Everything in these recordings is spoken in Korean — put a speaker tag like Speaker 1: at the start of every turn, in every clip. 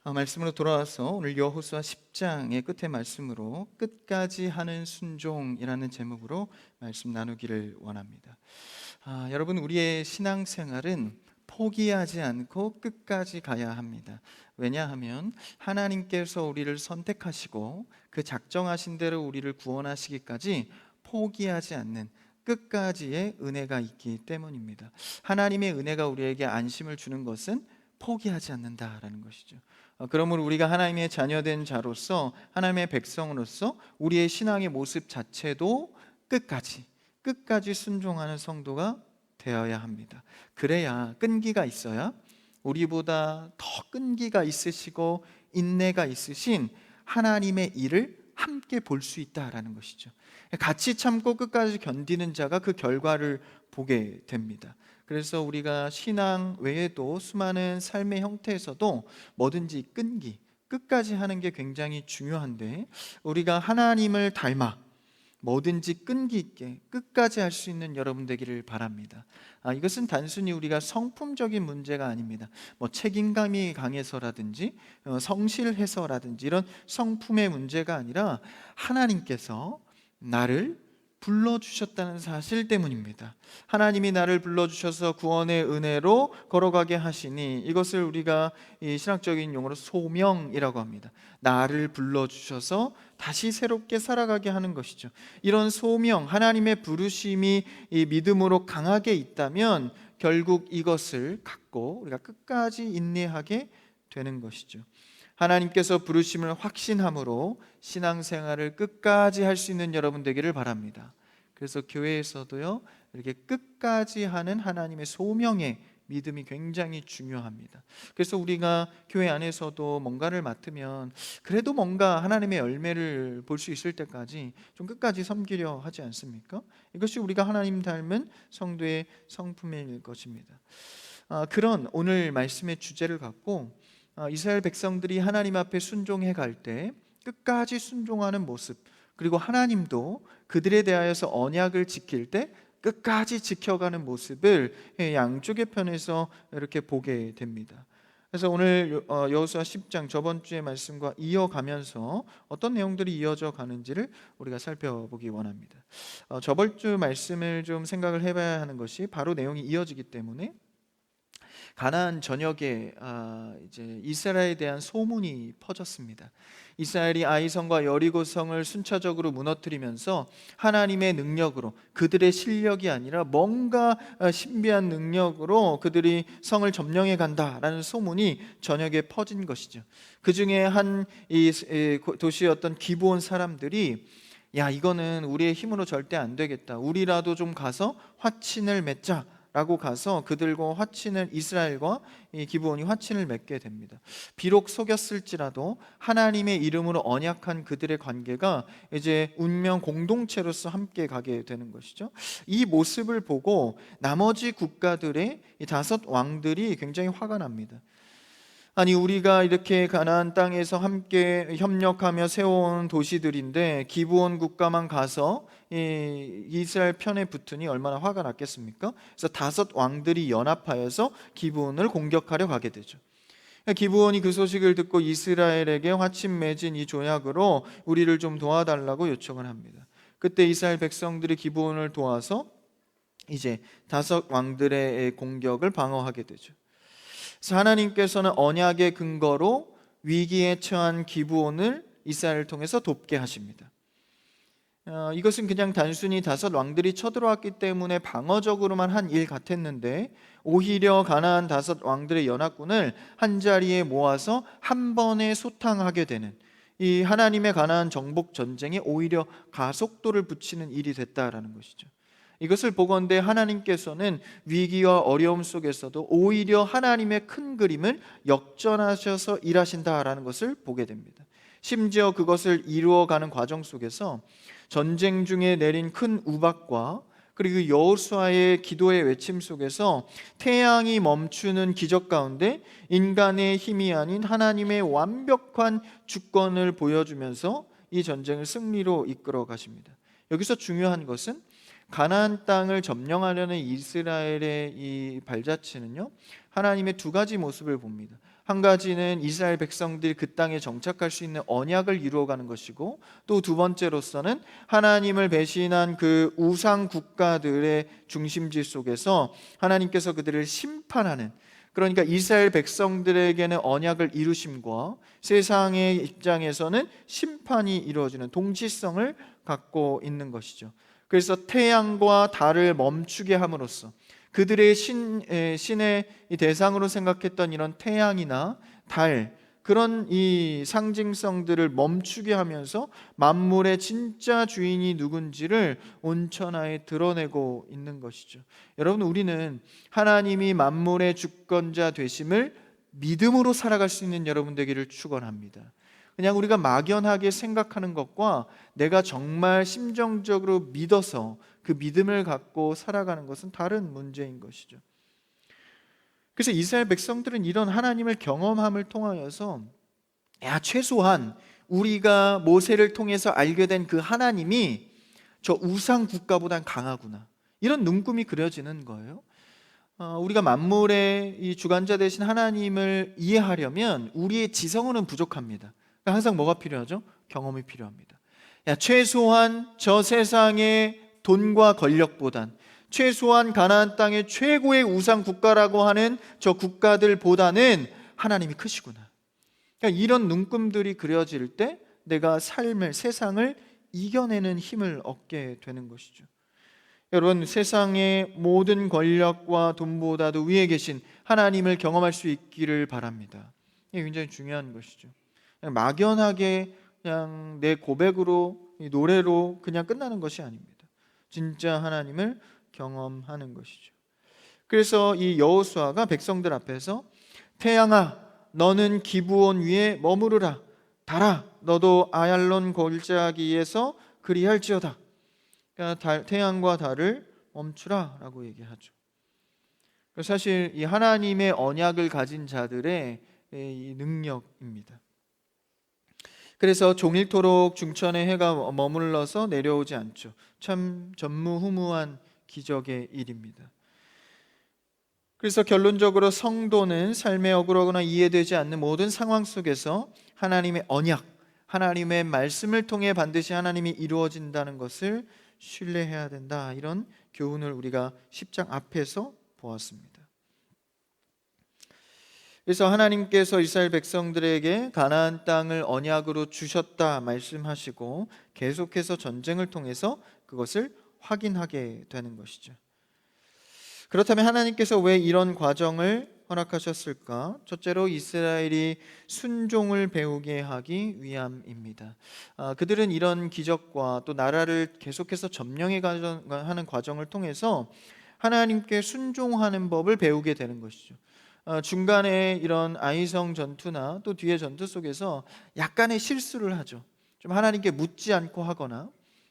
Speaker 1: 말씀으로 돌아와서 오늘 여호수아 10장의 끝의 말씀으로 끝까지 하는 순종이라는 제목으로 말씀 나누기를 원합니다. 여러분, 우리의 신앙생활은 포기하지 않고 끝까지 가야 합니다. 왜냐하면 하나님께서 우리를 선택하시고 그 작정하신 대로 우리를 구원하시기까지 포기하지 않는 끝까지의 은혜가 있기 때문입니다. 하나님의 은혜가 우리에게 안심을 주는 것은 포기하지 않는다라는 것이죠. 그러므로 우리가 하나님의 자녀된 자로서, 하나님의 백성으로서 우리의 신앙의 모습 자체도 끝까지 순종하는 성도가 되어야 합니다. 그래야, 끈기가 있어야 우리보다 더 끈기가 있으시고 인내가 있으신 하나님의 일을 함께 볼 수 있다라는 것이죠. 같이 참고 끝까지 견디는 자가 그 결과를 보게 됩니다. 그래서 우리가 신앙 외에도 수많은 삶의 형태에서도 뭐든지 끝까지 하는 게 굉장히 중요한데, 우리가 하나님을 닮아 뭐든지 끈기 있게 끝까지 할 수 있는 여러분 되기를 바랍니다. 이것은 단순히 우리가 성품적인 문제가 아닙니다. 책임감이 강해서라든지 성실해서라든지 이런 성품의 문제가 아니라 하나님께서 나를 불러주셨다는 사실 때문입니다. 하나님이 나를 불러주셔서 구원의 은혜로 걸어가게 하시니, 이것을 우리가 이 신학적인 용어로 소명이라고 합니다. 나를 불러주셔서 다시 새롭게 살아가게 하는 것이죠. 이런 소명, 하나님의 부르심이 이 믿음으로 강하게 있다면 결국 이것을 갖고 우리가 끝까지 인내하게 되는 것이죠. 하나님께서 부르심을 확신함으로 신앙생활을 끝까지 할 수 있는 여러분 되기를 바랍니다. 그래서 교회에서도요, 이렇게 끝까지 하는 하나님의 소명의 믿음이 굉장히 중요합니다. 그래서 우리가 교회 안에서도 뭔가를 맡으면 그래도 뭔가 하나님의 열매를 볼 수 있을 때까지 좀 끝까지 섬기려 하지 않습니까? 이것이 우리가 하나님 닮은 성도의 성품일 것입니다. 그런 오늘 말씀의 주제를 갖고 이스라엘 백성들이 하나님 앞에 순종해 갈 때 끝까지 순종하는 모습, 그리고 하나님도 그들에 대하여서 언약을 지킬 때 끝까지 지켜가는 모습을 양쪽의 편에서 이렇게 보게 됩니다. 그래서 오늘 여호수아 10장 저번 주의 말씀과 이어가면서 어떤 내용들이 이어져 가는지를 우리가 살펴보기 원합니다. 저번 주 말씀을 좀 생각을 해봐야 하는 것이 바로 내용이 이어지기 때문에, 가나안 전역에 이제 이스라엘에 대한 소문이 퍼졌습니다. 이스라엘이 아이성과 여리고성을 순차적으로 무너뜨리면서 하나님의 능력으로, 그들의 실력이 아니라 뭔가 신비한 능력으로 그들이 성을 점령해 간다라는 소문이 전역에 퍼진 것이죠. 그 중에 한 도시였던 기브온 사람들이, 야, 이거는 우리의 힘으로 절대 안 되겠다, 우리라도 좀 가서 화친을 맺자 라고 가서 그들과 이스라엘과 이 기브온이 화친을 맺게 됩니다. 비록 속였을지라도 하나님의 이름으로 언약한 그들의 관계가 이제 운명 공동체로서 함께 가게 되는 것이죠. 이 모습을 보고 나머지 국가들의 이 5 왕들이 굉장히 화가 납니다. 아니, 우리가 이렇게 가나안 땅에서 함께 협력하며 세워온 도시들인데 기브온 국가만 가서 이스라엘 편에 붙으니 얼마나 화가 났겠습니까? 그래서 5 왕들이 연합하여서 기브온을 공격하려 가게 되죠. 기브온이 그 소식을 듣고 이스라엘에게 화친 맺은 이 조약으로 우리를 좀 도와달라고 요청을 합니다. 그때 이스라엘 백성들이 기브온을 도와서 이제 5 왕들의 공격을 방어하게 되죠. 그래서 하나님께서는 언약의 근거로 위기에 처한 기브온을 이스라엘을 통해서 돕게 하십니다. 이것은 그냥 단순히 5 왕들이 쳐들어왔기 때문에 방어적으로만 한 일 같았는데, 오히려 가나안 5 왕들의 연합군을 한자리에 모아서 한 번에 소탕하게 되는, 이 하나님의 가나안 정복 전쟁에 오히려 가속도를 붙이는 일이 됐다라는 것이죠. 이것을 보건대 하나님께서는 위기와 어려움 속에서도 오히려 하나님의 큰 그림을 역전하셔서 일하신다라는 것을 보게 됩니다. 심지어 그것을 이루어가는 과정 속에서 전쟁 중에 내린 큰 우박과 그리고 여호수아의 기도의 외침 속에서 태양이 멈추는 기적 가운데 인간의 힘이 아닌 하나님의 완벽한 주권을 보여주면서 이 전쟁을 승리로 이끌어 가십니다. 여기서 중요한 것은 가나안 땅을 점령하려는 이스라엘의 이 발자취는요, 하나님의 2 가지 모습을 봅니다. 한 가지는 이스라엘 백성들이 그 땅에 정착할 수 있는 언약을 이루어가는 것이고, 또 두 번째로서는 하나님을 배신한 그 우상 국가들의 중심지 속에서 하나님께서 그들을 심판하는, 그러니까 이스라엘 백성들에게는 언약을 이루심과 세상의 입장에서는 심판이 이루어지는 동시성을 갖고 있는 것이죠. 그래서 태양과 달을 멈추게 함으로써 그들의 신의 대상으로 생각했던 이런 태양이나 달, 그런 이 상징성들을 멈추게 하면서 만물의 진짜 주인이 누군지를 온천하에 드러내고 있는 것이죠. 여러분, 우리는 하나님이 만물의 주권자 되심을 믿음으로 살아갈 수 있는 여러분 되기를 축원합니다. 그냥 우리가 막연하게 생각하는 것과 내가 정말 심정적으로 믿어서 그 믿음을 갖고 살아가는 것은 다른 문제인 것이죠. 그래서 이스라엘 백성들은 이런 하나님을 경험함을 통하여서 최소한 우리가 모세를 통해서 알게 된 그 하나님이 저 우상 국가보단 강하구나, 이런 눈금이 그려지는 거예요. 우리가 만물의 이 주관자 되신 하나님을 이해하려면 우리의 지성으로는 부족합니다. 그러니까 항상 뭐가 필요하죠? 경험이 필요합니다. 최소한 저 세상의 돈과 권력보단, 최소한 가나안 땅의 최고의 우상 국가라고 하는 저 국가들보다는 하나님이 크시구나. 그러니까 이런 눈금들이 그려질 때 내가 삶을, 세상을 이겨내는 힘을 얻게 되는 것이죠. 여러분, 세상의 모든 권력과 돈보다도 위에 계신 하나님을 경험할 수 있기를 바랍니다. 이게 굉장히 중요한 것이죠. 그냥 막연하게 그냥 내 고백으로, 노래로 그냥 끝나는 것이 아닙니다. 진짜 하나님을 경험하는 것이죠. 그래서 이 여호수아가 백성들 앞에서 태양아 너는 기브온 위에 머무르라, 달아 너도 아얄론 골짜기에서 그리할지어다. 그러니까 태양과 달을 멈추라 라고 얘기하죠. 사실 이 하나님의 언약을 가진 자들의 이 능력입니다. 그래서 종일토록 중천에 해가 머물러서 내려오지 않죠. 참 전무후무한 기적의 일입니다. 그래서 결론적으로 성도는 삶에 억울하거나 이해되지 않는 모든 상황 속에서 하나님의 언약, 하나님의 말씀을 통해 반드시 하나님이 이루어진다는 것을 신뢰해야 된다, 이런 교훈을 우리가 10장 앞에서 보았습니다. 그래서 하나님께서 이스라엘 백성들에게 가나안 땅을 언약으로 주셨다 말씀하시고 계속해서 전쟁을 통해서 그것을 확인하게 되는 것이죠. 그렇다면 하나님께서 왜 이런 과정을 허락하셨을까? 첫째로 이스라엘이 순종을 배우게 하기 위함입니다. 그들은 이런 기적과 또 나라를 계속해서 점령하는 과정을 통해서 하나님께 순종하는 법을 배우게 되는 것이죠. 중간에 이런 아이성 전투나 또 뒤에 전투 속에서 약간의 실수를 하죠. 좀 하나님께 묻지 않고 하거나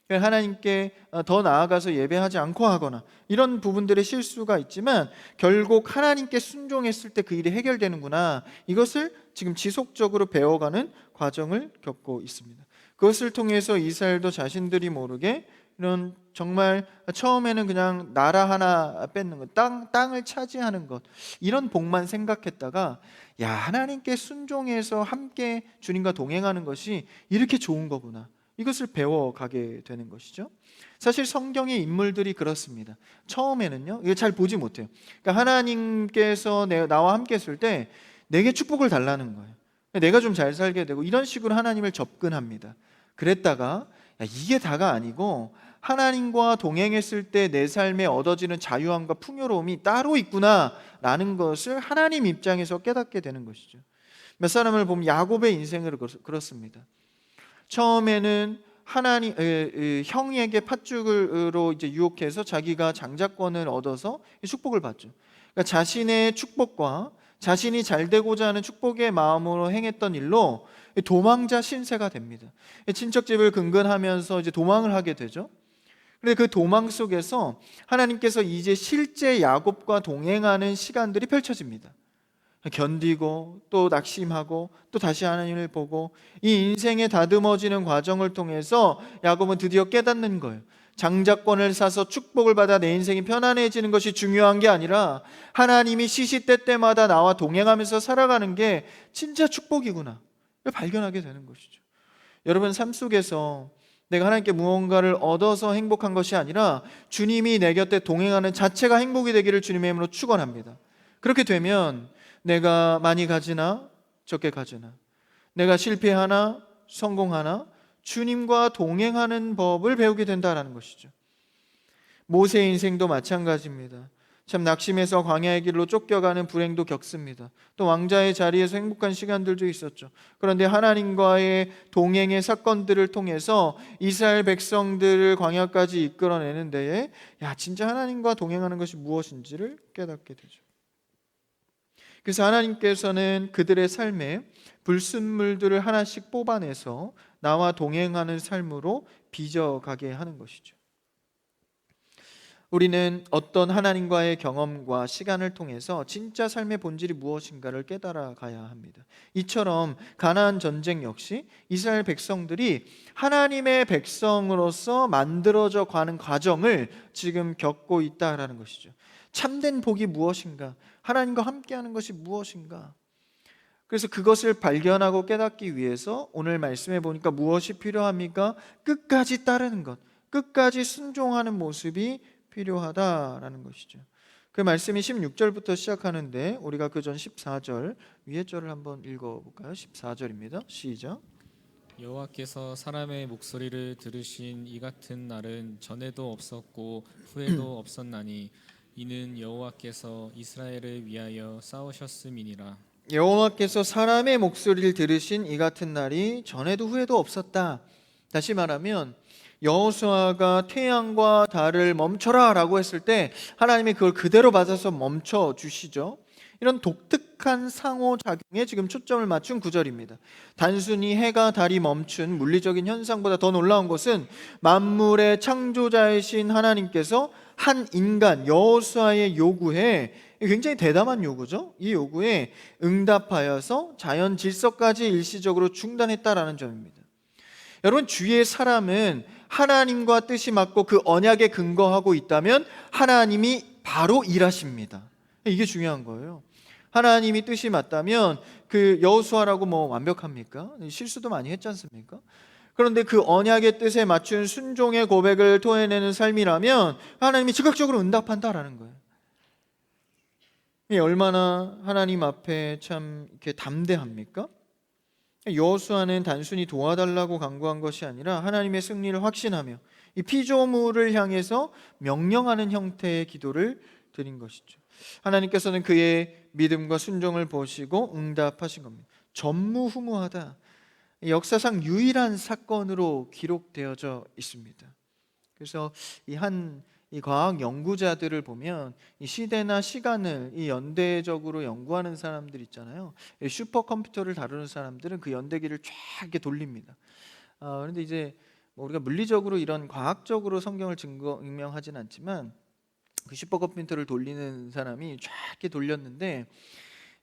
Speaker 1: 하나님께 더 나아가서 예배하지 않고 하거나 이런 부분들의 실수가 있지만 결국 하나님께 순종했을 때 그 일이 해결되는구나, 이것을 지금 지속적으로 배워가는 과정을 겪고 있습니다. 그것을 통해서 이스라엘도 자신들이 모르게 이런 정말 처음에는 그냥 나라 하나 뺏는 것, 땅을 차지하는 것, 이런 복만 생각했다가 하나님께 순종해서 함께 주님과 동행하는 것이 이렇게 좋은 거구나, 이것을 배워가게 되는 것이죠. 사실 성경의 인물들이 그렇습니다. 처음에는요, 이거 잘 보지 못해요. 그러니까 하나님께서 나와 함께 했을 때 내게 축복을 달라는 거예요. 내가 좀 잘 살게 되고 이런 식으로 하나님을 접근합니다. 그랬다가 이게 다가 아니고 하나님과 동행했을 때 내 삶에 얻어지는 자유함과 풍요로움이 따로 있구나라는 것을 하나님 입장에서 깨닫게 되는 것이죠. 몇 사람을 보면 야곱의 인생을 그렇습니다. 처음에는 하나님 형에게 팥죽으로 이제 유혹해서 자기가 장자권을 얻어서 축복을 받죠. 그러니까 자신의 축복과 자신이 잘 되고자 하는 축복의 마음으로 행했던 일로 도망자 신세가 됩니다. 친척집을 근근하면서 이제 도망을 하게 되죠. 그런데 그 도망 속에서 하나님께서 이제 실제 야곱과 동행하는 시간들이 펼쳐집니다. 견디고 또 낙심하고 또 다시 하나님을 보고 이 인생의 다듬어지는 과정을 통해서 야곱은 드디어 깨닫는 거예요. 장자권을 사서 축복을 받아 내 인생이 편안해지는 것이 중요한 게 아니라 하나님이 시시때때마다 나와 동행하면서 살아가는 게 진짜 축복이구나, 이걸 발견하게 되는 것이죠. 여러분, 삶 속에서 내가 하나님께 무언가를 얻어서 행복한 것이 아니라 주님이 내 곁에 동행하는 자체가 행복이 되기를 주님의 이름으로 축원합니다. 그렇게 되면 내가 많이 가지나 적게 가지나, 내가 실패하나 성공하나 주님과 동행하는 법을 배우게 된다는 것이죠. 모세의 인생도 마찬가지입니다. 참 낙심해서 광야의 길로 쫓겨가는 불행도 겪습니다. 또 왕자의 자리에서 행복한 시간들도 있었죠. 그런데 하나님과의 동행의 사건들을 통해서 이스라엘 백성들을 광야까지 이끌어내는 데에 진짜 하나님과 동행하는 것이 무엇인지를 깨닫게 되죠. 그래서 하나님께서는 그들의 삶에 불순물들을 하나씩 뽑아내서 나와 동행하는 삶으로 빚어가게 하는 것이죠. 우리는 어떤 하나님과의 경험과 시간을 통해서 진짜 삶의 본질이 무엇인가를 깨달아 가야 합니다. 이처럼 가나안 전쟁 역시 이스라엘 백성들이 하나님의 백성으로서 만들어져 가는 과정을 지금 겪고 있다라는 것이죠. 참된 복이 무엇인가? 하나님과 함께하는 것이 무엇인가? 그래서 그것을 발견하고 깨닫기 위해서 오늘 말씀해 보니까 무엇이 필요합니까? 끝까지 따르는 것, 끝까지 순종하는 모습이 필요하다라는 것이죠. 그 말씀이 16절부터 시작하는데 우리가 그 전 14절 위에 절을 한번 읽어볼까요? 14절입니다. 시작.
Speaker 2: 여호와께서 사람의 목소리를 들으신 이 같은 날은 전에도 없었고 후에도 없었나니 이는 여호와께서 이스라엘을 위하여 싸우셨음이니라.
Speaker 1: 여호와께서 사람의 목소리를 들으신 이 같은 날이 전에도 후에도 없었다. 다시 말하면 여호수아가 태양과 달을 멈춰라 라고 했을 때 하나님이 그걸 그대로 받아서 멈춰 주시죠. 이런 독특한 상호작용에 지금 초점을 맞춘 구절입니다. 단순히 해가 달이 멈춘 물리적인 현상보다 더 놀라운 것은 만물의 창조자이신 하나님께서 한 인간 여호수아의 요구에, 굉장히 대담한 요구죠. 이 요구에 응답하여서 자연 질서까지 일시적으로 중단했다라는 점입니다. 여러분, 주의 사람은 하나님과 뜻이 맞고 그 언약에 근거하고 있다면 하나님이 바로 일하십니다. 이게 중요한 거예요. 하나님이 뜻이 맞다면 그 여호수아라고 뭐 완벽합니까? 실수도 많이 했지 않습니까? 그런데 그 언약의 뜻에 맞춘 순종의 고백을 토해내는 삶이라면 하나님이 즉각적으로 응답한다라는 거예요. 얼마나 하나님 앞에 참 이렇게 담대합니까? 여호수아는 단순히 도와달라고 간구한 것이 아니라 하나님의 승리를 확신하며 이 피조물을 향해서 명령하는 형태의 기도를 드린 것이죠. 하나님께서는 그의 믿음과 순종을 보시고 응답하신 겁니다. 전무후무하다, 역사상 유일한 사건으로 기록되어져 있습니다. 그래서 이 과학 연구자들을 보면 이 시대나 시간을 이 연대적으로 연구하는 사람들 있잖아요. 슈퍼컴퓨터를 다루는 사람들은 그 연대기를 쫙 이렇게 돌립니다. 그런데 이제 뭐 우리가 물리적으로 이런 과학적으로 성경을 증명하진 않지만 그 슈퍼컴퓨터를 돌리는 사람이 쫙 이렇게 돌렸는데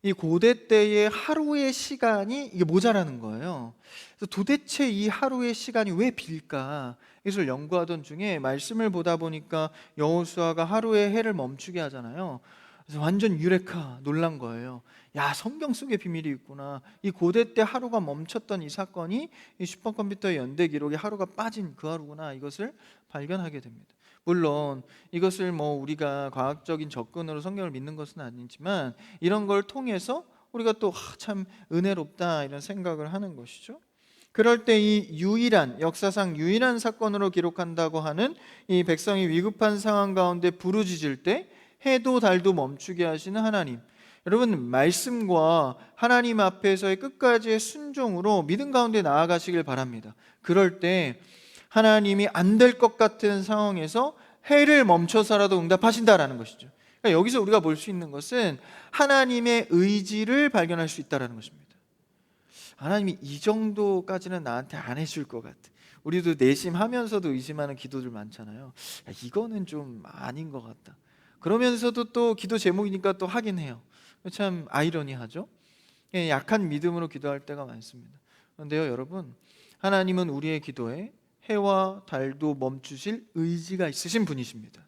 Speaker 1: 이 고대 때의 하루의 시간이 이게 모자라는 거예요. 그래서 도대체 이 하루의 시간이 왜 빌까? 이것을 연구하던 중에 말씀을 보다 보니까 여호수아가 하루의 해를 멈추게 하잖아요. 그래서 완전 유레카, 놀란 거예요. 야, 성경 속에 비밀이 있구나. 이 고대 때 하루가 멈췄던 이 사건이 이 슈퍼컴퓨터의 연대 기록에 하루가 빠진 그 하루구나. 이것을 발견하게 됩니다. 물론 이것을 뭐 우리가 과학적인 접근으로 성경을 믿는 것은 아니지만 이런 걸 통해서 우리가 또 참 은혜롭다 이런 생각을 하는 것이죠. 그럴 때 이 역사상 유일한 사건으로 기록한다고 하는 이 백성이 위급한 상황 가운데 부르짖을 때 해도 달도 멈추게 하시는 하나님, 여러분, 말씀과 하나님 앞에서의 끝까지의 순종으로 믿음 가운데 나아가시길 바랍니다. 그럴 때 하나님이 안 될 것 같은 상황에서 해를 멈춰서라도 응답하신다라는 것이죠. 그러니까 여기서 우리가 볼 수 있는 것은 하나님의 의지를 발견할 수 있다는 것입니다. 하나님이 이 정도까지는 나한테 안 해줄 것 같아. 우리도 내심하면서도 의심하는 기도들 많잖아요. 야, 이거는 좀 아닌 것 같다. 그러면서도 또 기도 제목이니까 또 하긴 해요. 참 아이러니하죠. 약한 믿음으로 기도할 때가 많습니다. 그런데요, 여러분, 하나님은 우리의 기도에 해와 달도 멈추실 의지가 있으신 분이십니다.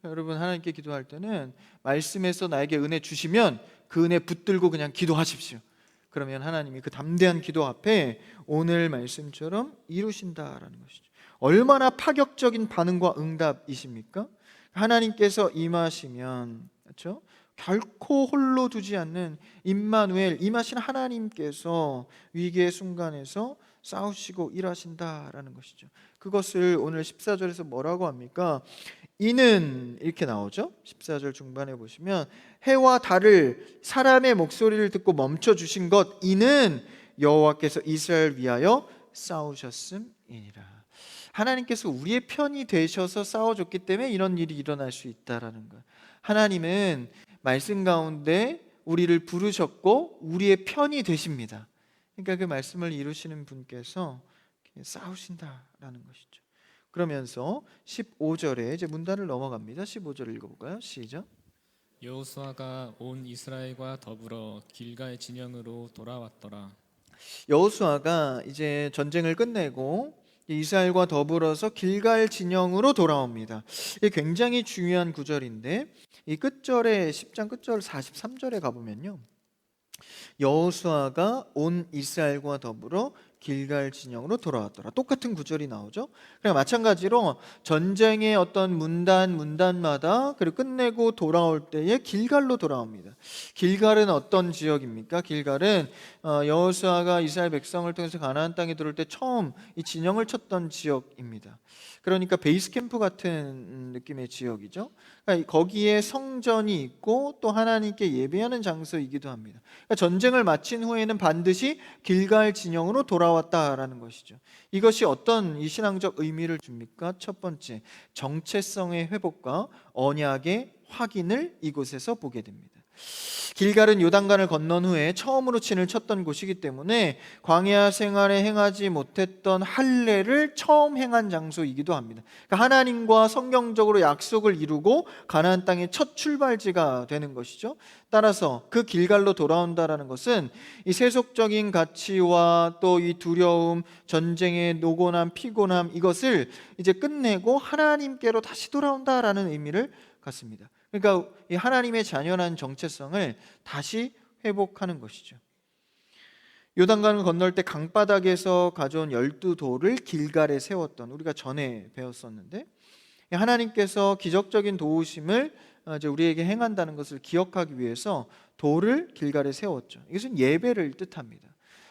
Speaker 1: 여러분, 하나님께 기도할 때는 말씀에서 나에게 은혜 주시면 그 은혜 붙들고 그냥 기도하십시오. 그러면 하나님이 그 담대한 기도 앞에 오늘 말씀처럼 이루신다라는 것이죠. 얼마나 파격적인 반응과 응답이십니까? 하나님께서 임하시면, 그렇죠? 결코 홀로 두지 않는 임마누엘, 임하신 하나님께서 위기의 순간에서 싸우시고 일하신다라는 것이죠. 그것을 오늘 14절에서 뭐라고 합니까? 이는 이렇게 나오죠. 14절 중반에 보시면 해와 달을 사람의 목소리를 듣고 멈춰 주신 것, 이는 여호와께서 이스라엘 위하여 싸우셨음이니라. 하나님께서 우리의 편이 되셔서 싸워줬기 때문에 이런 일이 일어날 수 있다라는 거예요. 하나님은 말씀 가운데 우리를 부르셨고 우리의 편이 되십니다. 그러니까 그 말씀을 이루시는 분께서 싸우신다라는 것이죠. 그러면서 15절에 이제 문단을 넘어갑니다. 15절 읽어볼까요? 시작.
Speaker 2: 여호수아가 온 이스라엘과 더불어 길갈 진영으로 돌아왔더라.
Speaker 1: 여호수아가 이제 전쟁을 끝내고 이스라엘과 더불어서 길갈 진영으로 돌아옵니다. 이게 굉장히 중요한 구절인데, 이 끝절에 10장 끝절 43절에 가보면요, 여호수아가 온 이스라엘과 더불어 길갈 진영으로 돌아왔더라. 똑같은 구절이 나오죠. 그냥 마찬가지로 전쟁의 어떤 문단마다 그리고 끝내고 돌아올 때에 길갈로 돌아옵니다. 길갈은 어떤 지역입니까? 길갈은 여호수아가 이스라엘 백성을 통해서 가나안 땅에 들어올 때 처음 이 진영을 쳤던 지역입니다. 그러니까 베이스 캠프 같은 느낌의 지역이죠. 그러니까 거기에 성전이 있고 또 하나님께 예배하는 장소이기도 합니다. 그러니까 전쟁을 마친 후에는 반드시 길갈 진영으로 돌아왔다라는 것이죠. 이것이 어떤 이 신앙적 의미를 줍니까? 첫 번째, 정체성의 회복과 언약의 확인을 이곳에서 보게 됩니다. 길갈은 요단강을 건넌 후에 처음으로 진을 쳤던 곳이기 때문에 광야 생활에 행하지 못했던 할례를 처음 행한 장소이기도 합니다. 그러니까 하나님과 성경적으로 약속을 이루고 가나안 땅의 첫 출발지가 되는 것이죠. 따라서 그 길갈로 돌아온다라는 것은 이 세속적인 가치와 또 이 두려움, 전쟁의 노곤함, 피곤함, 이것을 이제 끝내고 하나님께로 다시 돌아온다라는 의미를 갖습니다. 그러니까 이 하나님의 자녀란 정체성을 다시 회복하는 것이죠. 요단강을 건널 때 강바닥에서 가져온 12돌을 길갈에 세웠던, 우리가 전에 배웠었는데, 하나님께서 기적적인 도우심을 이제 우리에게 행한다는 것을 기억하기 위해서 돌을 길갈에 세웠죠. 이것은 예배를 뜻합니다.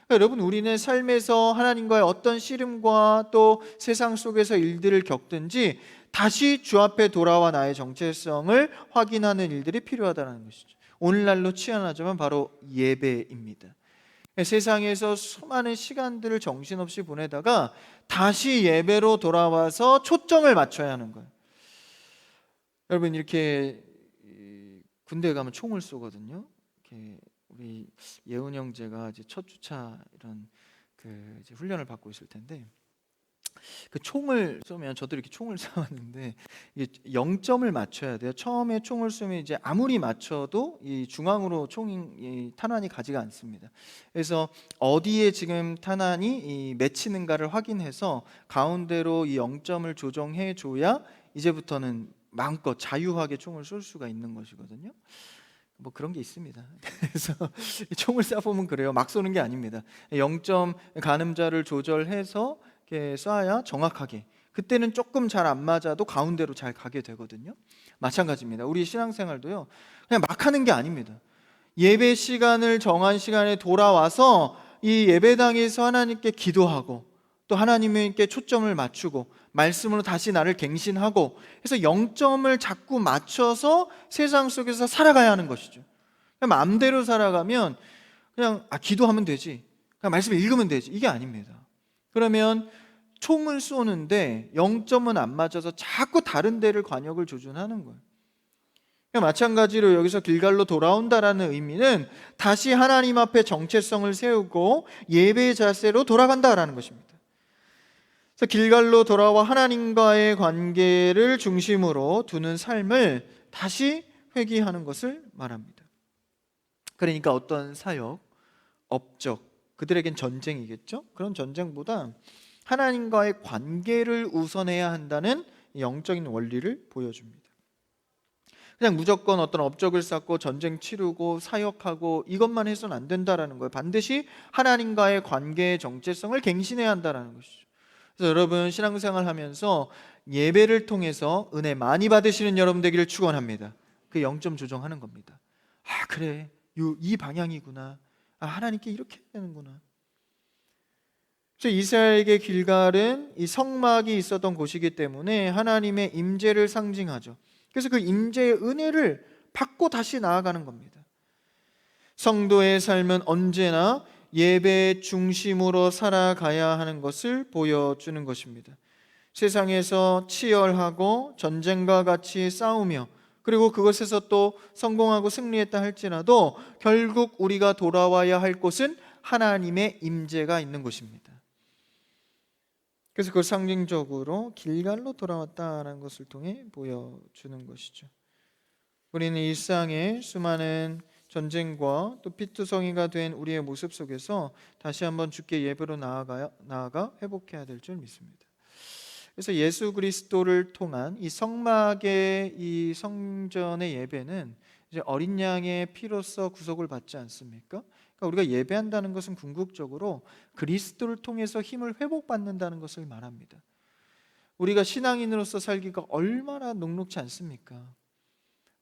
Speaker 1: 그러니까 여러분, 우리는 삶에서 하나님과의 어떤 씨름과 또 세상 속에서 일들을 겪든지 다시 주 앞에 돌아와 나의 정체성을 확인하는 일들이 필요하다는 것이죠. 오늘날로 치환하자면 바로 예배입니다. 세상에서 수많은 시간들을 정신없이 보내다가 다시 예배로 돌아와서 초점을 맞춰야 하는 거예요. 여러분, 이렇게 군대에 가면 총을 쏘거든요. 이렇게 우리 예훈 형제가 이제 첫 주차 이런 이제 훈련을 받고 있을 텐데, 그 총을 쏘면, 저도 이렇게 총을 쏴왔는데 이게 0점을 맞춰야 돼요. 처음에 총을 쏘면 이제 아무리 맞춰도 이 중앙으로 이 탄환이 가지가 않습니다. 그래서 어디에 지금 탄환이 맺히는가를 확인해서 가운데로 이 0점을 조정해 줘야 이제부터는 마음껏 자유하게 총을 쏠 수가 있는 것이거든요. 뭐 그런 게 있습니다. 그래서 총을 쏴보면 그래요. 막 쏘는 게 아닙니다. 0점 가늠자를 조절해서 이렇게 쏴야 정확하게, 그때는 조금 잘 안 맞아도 가운데로 잘 가게 되거든요. 마찬가지입니다. 우리 신앙생활도요, 그냥 막 하는 게 아닙니다. 예배 시간을 정한 시간에 돌아와서 이 예배당에서 하나님께 기도하고 또 하나님께 초점을 맞추고 말씀으로 다시 나를 갱신하고 해서 0점을 자꾸 맞춰서 세상 속에서 살아가야 하는 것이죠. 그냥 마음대로 살아가면 그냥 기도하면 되지, 그냥 말씀 읽으면 되지, 이게 아닙니다. 그러면 총을 쏘는데 0점은 안 맞아서 자꾸 다른 데를 관역을 조준하는 거예요. 마찬가지로 여기서 길갈로 돌아온다라는 의미는 다시 하나님 앞에 정체성을 세우고 예배의 자세로 돌아간다라는 것입니다. 그래서 길갈로 돌아와 하나님과의 관계를 중심으로 두는 삶을 다시 회귀하는 것을 말합니다. 그러니까 어떤 사역, 업적, 그들에겐 전쟁이겠죠? 그런 전쟁보다 하나님과의 관계를 우선해야 한다는 영적인 원리를 보여줍니다. 그냥 무조건 어떤 업적을 쌓고 전쟁 치르고 사역하고 이것만 해서는 안 된다라는 거예요. 반드시 하나님과의 관계의 정체성을 갱신해야 한다는 것이죠. 그래서 여러분 신앙생활 하면서 예배를 통해서 은혜 많이 받으시는 여러분 되기를 축원합니다. 그 0점 조정하는 겁니다. 아 그래 이 방향이구나. 아 하나님께 이렇게 해야 되는구나. 이스라엘에게 길갈은 이 성막이 있었던 곳이기 때문에 하나님의 임재를 상징하죠. 그래서 그 임재의 은혜를 받고 다시 나아가는 겁니다. 성도의 삶은 언제나 예배 중심으로 살아가야 하는 것을 보여주는 것입니다. 세상에서 치열하고 전쟁과 같이 싸우며 그리고 그것에서 또 성공하고 승리했다 할지라도 결국 우리가 돌아와야 할 곳은 하나님의 임재가 있는 곳입니다. 그래서 그걸 상징적으로 길갈로 돌아왔다는 것을 통해 보여주는 것이죠. 우리는 일상의 수많은 전쟁과 또 피투성이가 된 우리의 모습 속에서 다시 한번 주께 예배로 나아가 회복해야 될 줄 믿습니다. 그래서 예수 그리스도를 통한 이 성막의 이 성전의 예배는 이제 어린 양의 피로써 구속을 받지 않습니까? 그러니까 우리가 예배한다는 것은 궁극적으로 그리스도를 통해서 힘을 회복받는다는 것을 말합니다. 우리가 신앙인으로서 살기가 얼마나 녹록지 않습니까?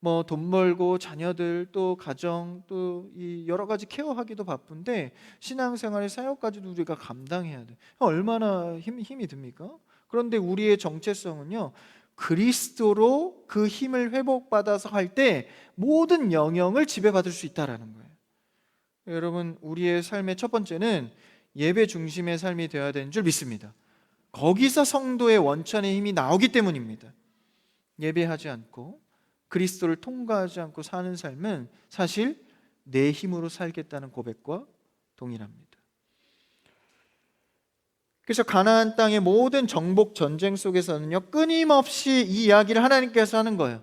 Speaker 1: 뭐 돈 벌고 자녀들 또 가정 또 이 여러 가지 케어하기도 바쁜데 신앙생활의 사역까지도 우리가 감당해야 돼. 얼마나 힘이 듭니까? 그런데 우리의 정체성은요 그리스도로 그 힘을 회복받아서 할 때 모든 영역을 지배받을 수 있다라는 거예요. 여러분 우리의 삶의 첫 번째는 예배 중심의 삶이 되어야 되는 줄 믿습니다. 거기서 성도의 원천의 힘이 나오기 때문입니다. 예배하지 않고 그리스도를 통과하지 않고 사는 삶은 사실 내 힘으로 살겠다는 고백과 동일합니다. 그래서 가나안 땅의 모든 정복 전쟁 속에서는요 끊임없이 이 이야기를 하나님께서 하는 거예요.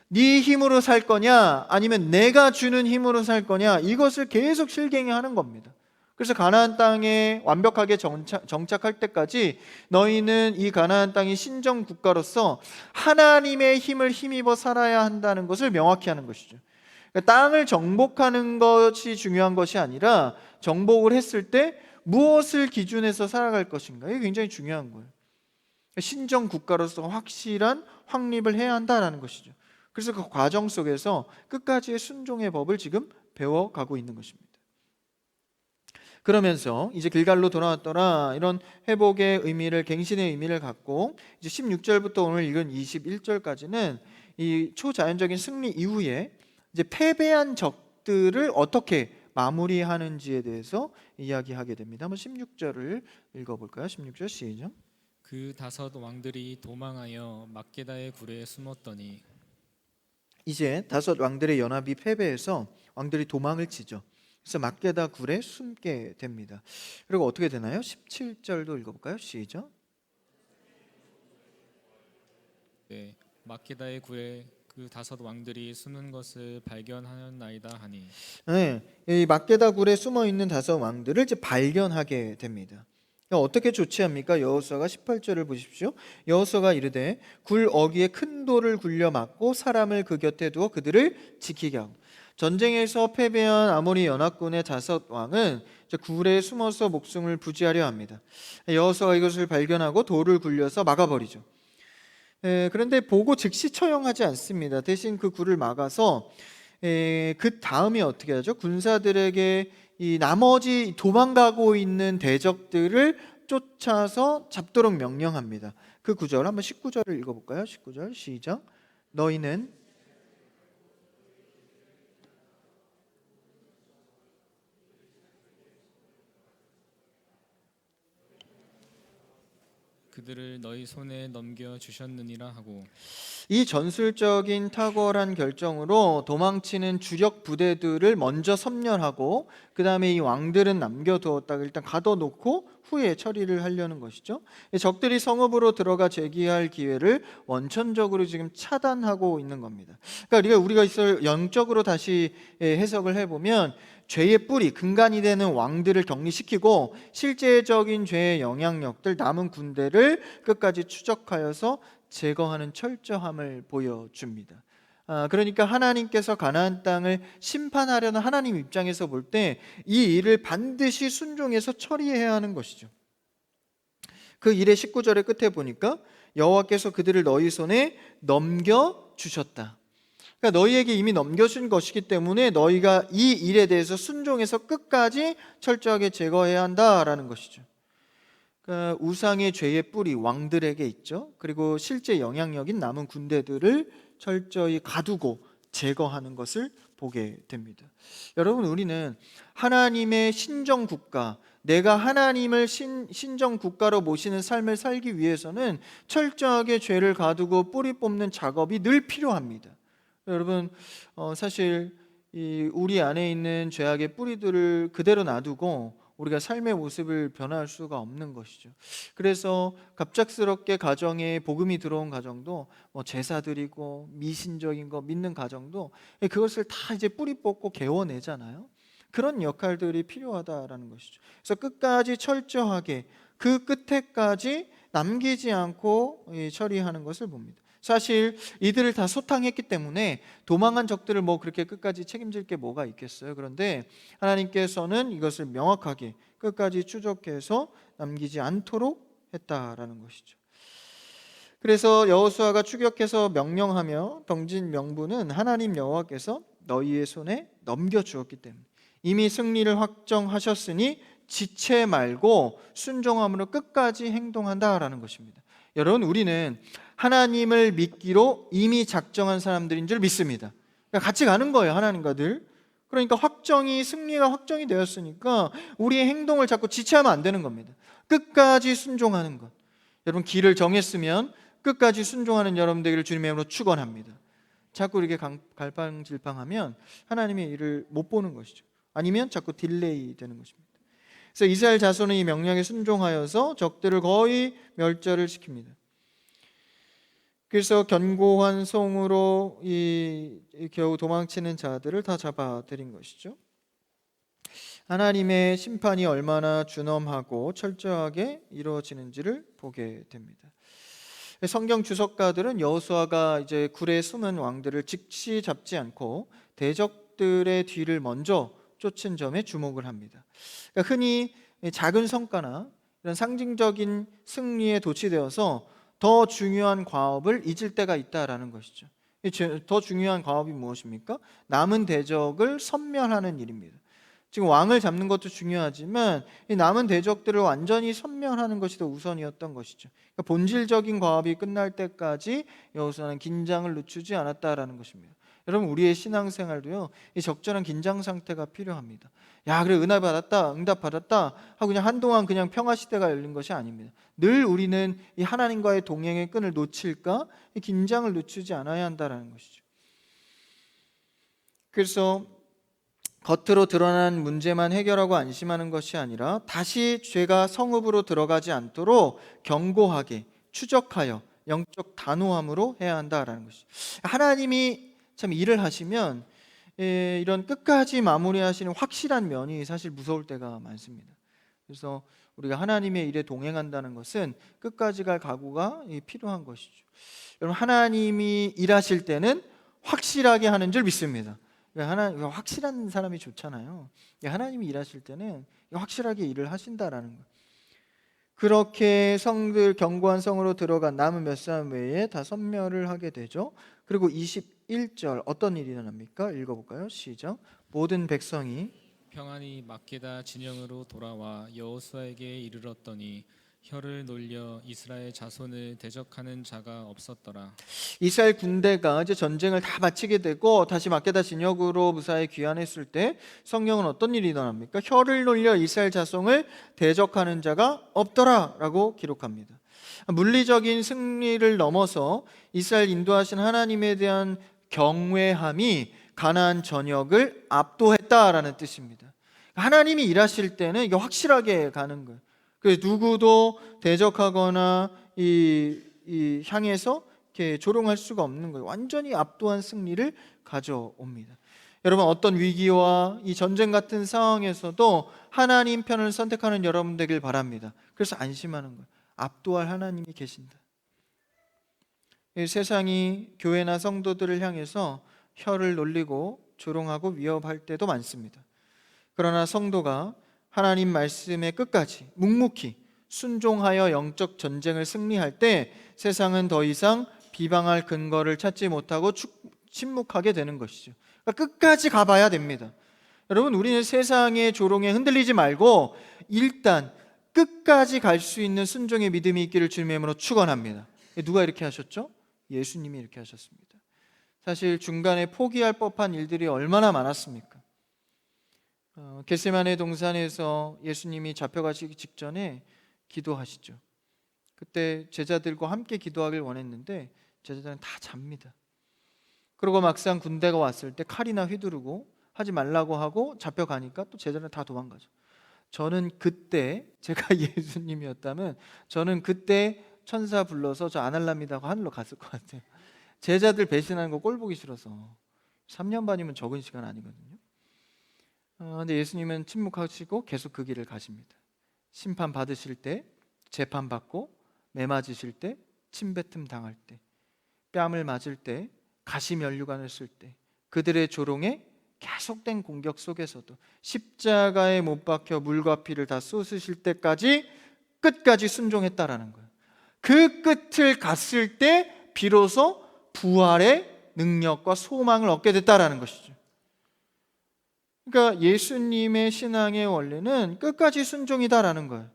Speaker 1: 네 힘으로 살 거냐 아니면 내가 주는 힘으로 살 거냐 이것을 계속 실갱이하는 겁니다. 그래서 가나안 땅에 완벽하게 정착할 때까지 너희는 이 가나안 땅이 신정 국가로서 하나님의 힘을 힘입어 살아야 한다는 것을 명확히 하는 것이죠. 그러니까 땅을 정복하는 것이 중요한 것이 아니라 정복을 했을 때 무엇을 기준해서 살아갈 것인가 이게 굉장히 중요한 거예요. 신정 국가로서 확실한 확립을 해야 한다는 것이죠. 그래서 그 과정 속에서 끝까지의 순종의 법을 지금 배워가고 있는 것입니다. 그러면서 이제 길갈로 돌아왔더라 이런 회복의 의미를 갱신의 의미를 갖고 이제 16절부터 오늘 읽은 21절까지는 이 초자연적인 승리 이후에 이제 패배한 적들을 어떻게 마무리하는지에 대해서 이야기하게 됩니다. 한번 16절을 읽어볼까요? 16절 시작.
Speaker 2: 그 다섯 왕들이 도망하여 막게다의 굴에 숨었더니
Speaker 1: 이제 다섯 왕들의 연합이 패배해서 왕들이 도망을 치죠. 그래서 막게다 굴에 숨게 됩니다. 그리고 어떻게 되나요? 17절도 읽어볼까요? 시작.
Speaker 2: 네, 막게다의 굴에 그 다섯 왕들이 숨은 것을 발견하였나이다 하니
Speaker 1: 네, 이 막게다 굴에 숨어 있는 다섯 왕들을 이제 발견하게 됩니다. 어떻게 조치합니까? 여호수아가 18절을 보십시오. 여호수아가 이르되 굴 어귀에 큰 돌을 굴려 막고 사람을 그 곁에 두어 그들을 지키게 하고. 전쟁에서 패배한 아모리 연합군의 다섯 왕은 굴에 숨어서 목숨을 부지하려 합니다. 여호수아가 이것을 발견하고 돌을 굴려서 막아버리죠. 그런데 보고 즉시 처형하지 않습니다. 대신 그 굴을 막아서 그 다음에 어떻게 하죠? 군사들에게 이 나머지 도망가고 있는 대적들을 쫓아서 잡도록 명령합니다. 그 구절 한번 19절을 읽어볼까요? 19절 시작. 너희는
Speaker 2: 그들을 너희 손에 넘겨 주셨느니라 하고.
Speaker 1: 이 전술적인 탁월한 결정으로 도망치는 주력 부대들을 먼저 섬멸하고 그 다음에 이 왕들은 남겨두었다가 일단 가둬놓고 후에 처리를 하려는 것이죠. 적들이 성읍으로 들어가 제기할 기회를 원천적으로 지금 차단하고 있는 겁니다. 그러니까 우리가 이걸 영적으로 다시 해석을 해보면 죄의 뿌리, 근간이 되는 왕들을 격리시키고 실제적인 죄의 영향력들, 남은 군대를 끝까지 추적하여서 제거하는 철저함을 보여줍니다. 그러니까 하나님께서 가나안 땅을 심판하려는 하나님 입장에서 볼 때 이 일을 반드시 순종해서 처리해야 하는 것이죠. 그 일의 19절의 끝에 보니까 여호와께서 그들을 너희 손에 넘겨주셨다. 그러니까 너희에게 이미 넘겨준 것이기 때문에 너희가 이 일에 대해서 순종해서 끝까지 철저하게 제거해야 한다라는 것이죠. 그러니까 우상의 죄의 뿌리 왕들에게 있죠. 그리고 실제 영향력인 남은 군대들을 철저히 가두고 제거하는 것을 보게 됩니다. 여러분, 우리는 하나님의 신정 국가, 내가 하나님을 신정 국가로 모시는 삶을 살기 위해서는 철저하게 죄를 가두고 뿌리 뽑는 작업이 늘 필요합니다. 여러분, 사실 우리 안에 있는 죄악의 뿌리들을 그대로 놔두고 우리가 삶의 모습을 변화할 수가 없는 것이죠. 그래서 갑작스럽게 가정에 복음이 들어온 가정도 제사 드리고 미신적인 거 믿는 가정도 그것을 다 이제 뿌리 뽑고 개워내잖아요. 그런 역할들이 필요하다라는 것이죠. 그래서 끝까지 철저하게 그 끝에까지 남기지 않고 처리하는 것을 봅니다. 사실 이들을 다 소탕했기 때문에 도망한 적들을 그렇게 끝까지 책임질 게 뭐가 있겠어요. 그런데 하나님께서는 이것을 명확하게 끝까지 추적해서 남기지 않도록 했다라는 것이죠. 그래서 여호수아가 추격해서 명령하며 던진 명분은 하나님 여호와께서 너희의 손에 넘겨주었기 때문에 이미 승리를 확정하셨으니 지체 말고 순종함으로 끝까지 행동한다라는 것입니다. 여러분, 우리는 하나님을 믿기로 이미 작정한 사람들인 줄 믿습니다. 그러니까 같이 가는 거예요, 하나님과 늘. 그러니까 승리가 확정이 되었으니까 우리의 행동을 자꾸 지체하면 안 되는 겁니다. 끝까지 순종하는 것. 여러분, 길을 정했으면 끝까지 순종하는 여러분 되기를 주님의 이름으로 축원합니다. 자꾸 이렇게 갈팡질팡하면 하나님의 일을 못 보는 것이죠. 아니면 자꾸 딜레이 되는 것입니다. 그래서 이스라엘 자손은 이 명령에 순종하여서 적들을 거의 멸절을 시킵니다. 그래서 견고한 송으로 겨우 도망치는 자들을 다 잡아들인 것이죠. 하나님의 심판이 얼마나 준엄하고 철저하게 이루어지는지를 보게 됩니다. 성경 주석가들은 여호수아가 이제 굴에 숨은 왕들을 즉시 잡지 않고 대적들의 뒤를 먼저 쫓은 점에 주목을 합니다. 그러니까 흔히 작은 성과나 이런 상징적인 승리에 도취되어서 더 중요한 과업을 잊을 때가 있다라는 것이죠. 더 중요한 과업이 무엇입니까? 남은 대적을 섬멸하는 일입니다. 지금 왕을 잡는 것도 중요하지만 이 남은 대적들을 완전히 섬멸하는 것이 더 우선이었던 것이죠. 그러니까 본질적인 과업이 끝날 때까지 여호수아는 긴장을 늦추지 않았다라는 것입니다. 여러분, 우리의 신앙생활도요, 이 적절한 긴장 상태가 필요합니다. 그래, 은혜 받았다, 응답 받았다 하고 그냥 한동안 그냥 평화 시대가 열린 것이 아닙니다. 늘 우리는 이 하나님과의 동행의 끈을 놓칠까, 이 긴장을 늦추지 않아야 한다라는 것이죠. 그래서 겉으로 드러난 문제만 해결하고 안심하는 것이 아니라 다시 죄가 성읍으로 들어가지 않도록 견고하게 추적하여 영적 단호함으로 해야 한다라는 것이죠. 하나님이 참 일을 하시면 이런 끝까지 마무리하시는 확실한 면이 사실 무서울 때가 많습니다. 그래서 우리가 하나님의 일에 동행한다는 것은 끝까지 갈 각오가 필요한 것이죠. 여러분, 하나님이 일하실 때는 확실하게 하는 줄 믿습니다. 확실한 사람이 좋잖아요. 하나님이 일하실 때는 확실하게 일을 하신다라는 것. 그렇게 성들 견고한 성으로 들어간 남은 몇 사람 외에 다 섬멸을 하게 되죠. 그리고 21절 어떤 일이 일어납니까? 읽어볼까요? 시작. 모든 백성이
Speaker 2: 평안히 막게다 진영으로 돌아와 여호수아에게 이르렀더니 혀를 놀려 이스라엘 자손을 대적하는 자가 없었더라.
Speaker 1: 이스라엘 군대가 이제 전쟁을 다 마치게 되고 다시 막게다 진영으로 무사히 귀환했을 때 성경은 어떤 일이 일어납니까? 혀를 놀려 이스라엘 자손을 대적하는 자가 없더라라고 기록합니다. 물리적인 승리를 넘어서 이스라엘 인도하신 하나님에 대한 경외함이 가나안 전역을 압도했다라는 뜻입니다. 하나님이 일하실 때는 이게 확실하게 가는 거예요. 그래서 누구도 대적하거나 향해서 이렇게 조롱할 수가 없는 거예요. 완전히 압도한 승리를 가져옵니다. 여러분, 어떤 위기와 이 전쟁 같은 상황에서도 하나님 편을 선택하는 여러분 되길 바랍니다. 그래서 안심하는 거예요. 압도할 하나님이 계신다. 이 세상이 교회나 성도들을 향해서 혀를 놀리고 조롱하고 위협할 때도 많습니다. 그러나 성도가 하나님 말씀에 끝까지 묵묵히 순종하여 영적 전쟁을 승리할 때 세상은 더 이상 비방할 근거를 찾지 못하고 침묵하게 되는 것이죠. 그러니까 끝까지 가봐야 됩니다. 여러분, 우리는 세상의 조롱에 흔들리지 말고 일단 끝까지 갈 수 있는 순종의 믿음이 있기를 주님의 이름으로 축원합니다. 누가 이렇게 하셨죠? 예수님이 이렇게 하셨습니다. 사실 중간에 포기할 법한 일들이 얼마나 많았습니까? 겟세마네 동산에서 예수님이 잡혀가시기 직전에 기도하시죠. 그때 제자들과 함께 기도하길 원했는데 제자들은 다 잡니다. 그리고 막상 군대가 왔을 때 칼이나 휘두르고 하지 말라고 하고 잡혀가니까 또 제자들은 다 도망가죠. 저는 그때 제가 예수님이었다면 저는 그때 천사 불러서 저 안 할랍니다 하고 하늘로 갔을 것 같아요. 제자들 배신하는 거 꼴 보기 싫어서. 3년 반이면 적은 시간 아니거든요. 근데 예수님은 침묵하시고 계속 그 길을 가십니다. 심판 받으실 때, 재판 받고, 매 맞으실 때, 침뱉음 당할 때, 뺨을 맞을 때, 가시면류관을 쓸 때, 그들의 조롱에 계속된 공격 속에서도 십자가에 못 박혀 물과 피를 다 쏟으실 때까지 끝까지 순종했다라는 거예요. 그 끝을 갔을 때 비로소 부활의 능력과 소망을 얻게 됐다라는 것이죠. 그러니까 예수님의 신앙의 원리는 끝까지 순종이다라는 거예요.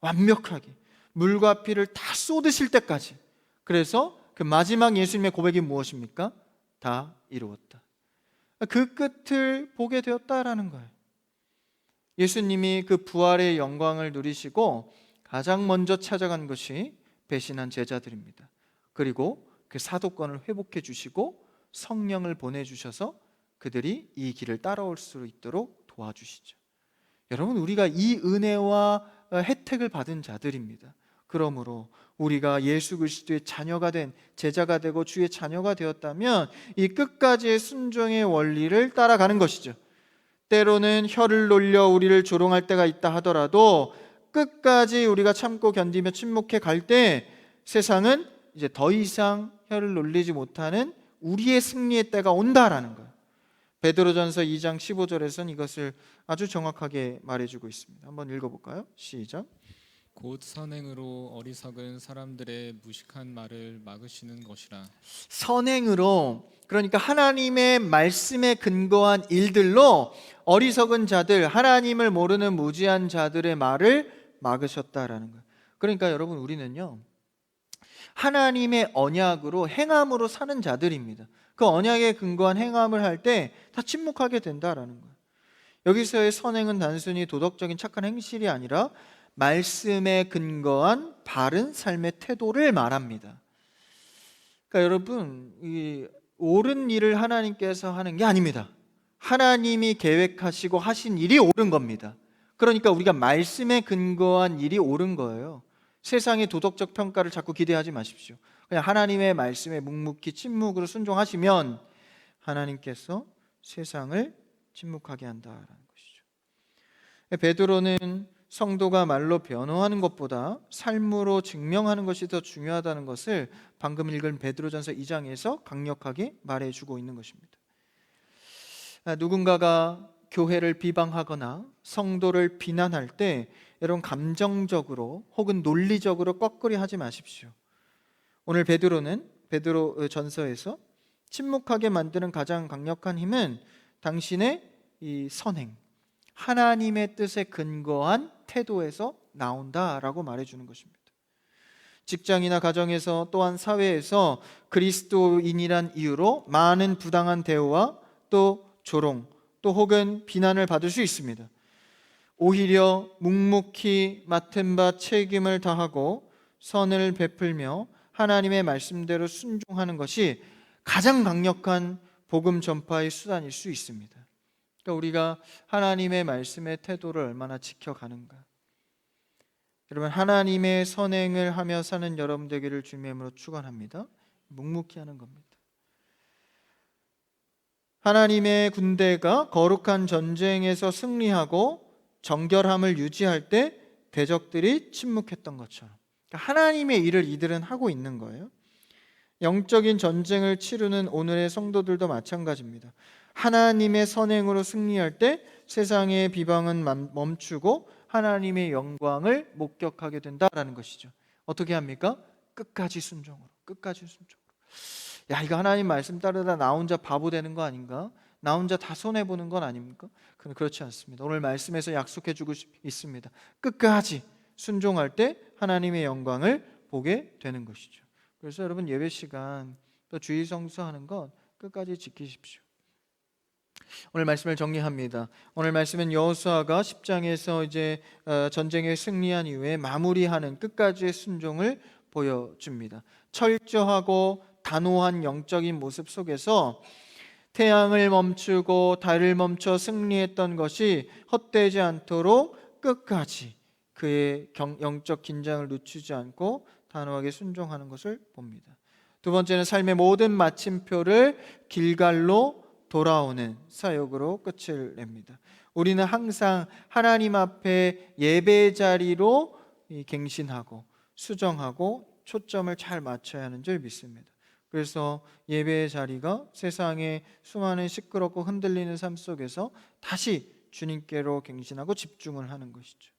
Speaker 1: 완벽하게 물과 피를 다 쏟으실 때까지. 그래서 그 마지막 예수님의 고백이 무엇입니까? 다 이루었다. 그 끝을 보게 되었다라는 거예요. 예수님이 그 부활의 영광을 누리시고 가장 먼저 찾아간 것이 배신한 제자들입니다. 그리고 그 사도권을 회복해 주시고 성령을 보내주셔서 그들이 이 길을 따라올 수 있도록 도와주시죠. 여러분, 우리가 이 은혜와 혜택을 받은 자들입니다. 그러므로 우리가 예수 그리스도의 자녀가 된, 제자가 되고 주의 자녀가 되었다면 이 끝까지의 순종의 원리를 따라가는 것이죠. 때로는 혀를 놀려 우리를 조롱할 때가 있다 하더라도 끝까지 우리가 참고 견디며 침묵해 갈 때 세상은 이제 더 이상 혀를 놀리지 못하는 우리의 승리의 때가 온다라는 거예요. 베드로전서 2장 15절에서는 이것을 아주 정확하게 말해주고 있습니다. 한번 읽어볼까요? 시작.
Speaker 2: 곧 선행으로 어리석은 사람들의 무식한 말을 막으시는 것이라.
Speaker 1: 선행으로, 그러니까 하나님의 말씀에 근거한 일들로 어리석은 자들, 하나님을 모르는 무지한 자들의 말을 막으셨다라는 거예요. 그러니까 여러분, 우리는요 하나님의 언약으로 행함으로 사는 자들입니다. 그 언약에 근거한 행함을 할 때 다 침묵하게 된다라는 거예요. 여기서의 선행은 단순히 도덕적인 착한 행실이 아니라 말씀에 근거한 바른 삶의 태도를 말합니다. 그러니까 여러분, 이 옳은 일을 하나님께서 하는 게 아닙니다. 하나님이 계획하시고 하신 일이 옳은 겁니다. 그러니까 우리가 말씀에 근거한 일이 옳은 거예요. 세상의 도덕적 평가를 자꾸 기대하지 마십시오. 그냥 하나님의 말씀에 묵묵히 침묵으로 순종하시면 하나님께서 세상을 침묵하게 한다라는 것이죠. 베드로는 성도가 말로 변호하는 것보다 삶으로 증명하는 것이 더 중요하다는 것을 방금 읽은 베드로전서 2장에서 강력하게 말해주고 있는 것입니다. 누군가가 교회를 비방하거나 성도를 비난할 때 여러분, 감정적으로 혹은 논리적으로 꺾으려 하지 마십시오. 오늘 베드로 전서에서 침묵하게 만드는 가장 강력한 힘은 당신의 이 선행, 하나님의 뜻에 근거한 태도에서 나온다라고 말해주는 것입니다. 직장이나 가정에서 또한 사회에서 그리스도인이란 이유로 많은 부당한 대우와 또 조롱, 또 혹은 비난을 받을 수 있습니다. 오히려 묵묵히 맡은 바 책임을 다하고 선을 베풀며 하나님의 말씀대로 순종하는 것이 가장 강력한 복음 전파의 수단일 수 있습니다. 그러니까 우리가 하나님의 말씀의 태도를 얼마나 지켜가는가. 여러분, 하나님의 선행을 하며 사는 여러분 되기를 주님의 이름으로 축원합니다. 묵묵히 하는 겁니다. 하나님의 군대가 거룩한 전쟁에서 승리하고 정결함을 유지할 때 대적들이 침묵했던 것처럼, 그러니까 하나님의 일을 이들은 하고 있는 거예요. 영적인 전쟁을 치르는 오늘의 성도들도 마찬가지입니다. 하나님의 선행으로 승리할 때 세상의 비방은 멈추고 하나님의 영광을 목격하게 된다라는 것이죠. 어떻게 합니까? 끝까지 순종으로, 끝까지 순종으로. 야, 이거 하나님 말씀 따르다 나 혼자 바보 되는 거 아닌가? 나 혼자 다 손해 보는 건 아닙니까? 그렇지 않습니다. 오늘 말씀에서 약속해 주고 있습니다. 끝까지 순종할 때 하나님의 영광을 보게 되는 것이죠. 그래서 여러분, 예배 시간 또 주일 성수하는 것 끝까지 지키십시오. 오늘 말씀을 정리합니다. 오늘 말씀은 여호수아가 10장에서 이제 전쟁에 승리한 이후에 마무리하는 끝까지의 순종을 보여줍니다. 철저하고 단호한 영적인 모습 속에서 태양을 멈추고 달을 멈춰 승리했던 것이 헛되지 않도록 끝까지 그의 영적 긴장을 늦추지 않고 단호하게 순종하는 것을 봅니다. 두 번째는 삶의 모든 마침표를 길갈로 돌아오는 사역으로 끝을 냅니다. 우리는 항상 하나님 앞에 예배 자리로 갱신하고 수정하고 초점을 잘 맞춰야 하는 줄 믿습니다. 그래서 예배의 자리가 세상의 수많은 시끄럽고 흔들리는 삶 속에서 다시 주님께로 갱신하고 집중을 하는 것이죠.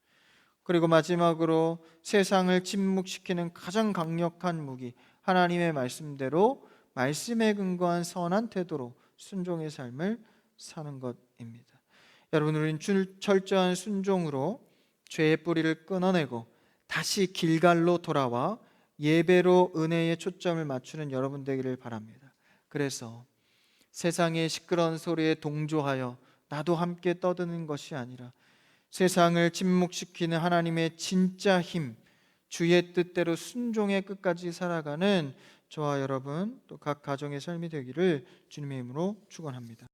Speaker 1: 그리고 마지막으로 세상을 침묵시키는 가장 강력한 무기, 하나님의 말씀대로 말씀에 근거한 선한 태도로 순종의 삶을 사는 것입니다. 여러분, 우리는 철저한 순종으로 죄의 뿌리를 끊어내고 다시 길갈로 돌아와 예배로 은혜의 초점을 맞추는 여러분 되기를 바랍니다. 그래서 세상의 시끄러운 소리에 동조하여 나도 함께 떠드는 것이 아니라 세상을 침묵시키는 하나님의 진짜 힘, 주의 뜻대로 순종의 끝까지 살아가는 저와 여러분 또 각 가정의 삶이 되기를 주님의 이름으로 축원합니다.